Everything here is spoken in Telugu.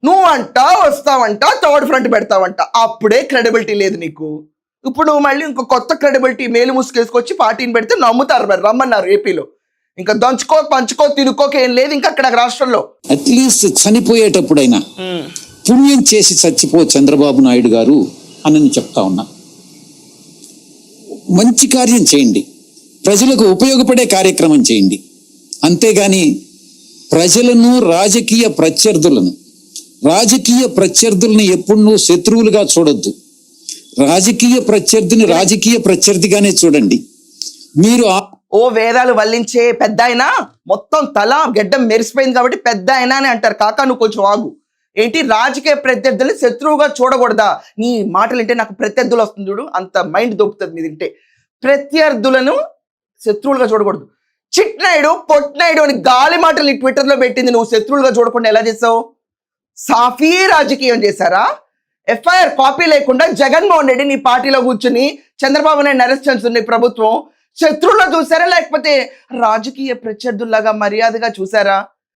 నువ్వంట వస్తావంట, థర్డ్ ఫ్రంట్ పెడతావంట, అప్పుడే క్రెడిబిలిటీ లేదు నీకు. ఇప్పుడు నువ్వు మళ్ళీ ఇంకో కొత్త క్రెడిబిలిటీ మేలు ముసుకేసుకొచ్చి పార్టీని పెడితే నమ్ముతారు, మరి రమ్మన్నారు ఏపీలో. ఇంకా దంచుకో పంచుకో తినుకోక ఏం లేదు ఇంకా అక్కడ రాష్ట్రంలో. అట్లీస్ట్ చనిపోయేటప్పుడైనా పుణ్యం చేసి చచ్చిపో చంద్రబాబు నాయుడు గారు అని చెప్తా ఉన్నా. మంచి కార్యం చేయండి, ప్రజలకు ఉపయోగపడే కార్యక్రమం చేయండి. అంతేగాని ప్రజలను రాజకీయ ప్రత్యర్థులను ఎప్పుడు నువ్వు శత్రువులుగా చూడొద్దు. రాజకీయ ప్రత్యర్థిగానే చూడండి. మీరు ఓ వేదాలు వల్లించే పెద్ద అయినా మొత్తం తల గెడ్డం మెరిసిపోయింది కాబట్టి పెద్ద అయినా అని అంటారు. కాకా నువ్వు కొంచెం ఆగు. ఏంటి రాజకీయ ప్రత్యర్థుల్ని శత్రువుగా చూడకూడదా? నీ మాటలు వింటే నాకు ప్రత్యర్థులు వస్తుంది చూడు, అంత మైండ్ దొప్పుతుంది మీద వింటే. ప్రత్యర్థులను శత్రువులుగా చూడకూడదు. చిట్నాయుడు పొట్నాయుడు అని గాలి మాటలు నీ ట్విట్టర్లో పెట్టింది నువ్వు శత్రువులుగా చూడకుండా ఎలా చేసావు? సాఫీ రాజకీయం చేశారా? ఎఫ్ఐఆర్ కాపీ లేకుండా జగన్మోహన్ రెడ్డి నీ పార్టీలో కూర్చుని చంద్రబాబు నాయుడు అరెస్ట్ చేస్తుంది ప్రభుత్వం. శత్రువుల్లో చూసారా లేకపోతే రాజకీయ ప్రత్యర్థుల్లాగా మర్యాదగా చూసారా?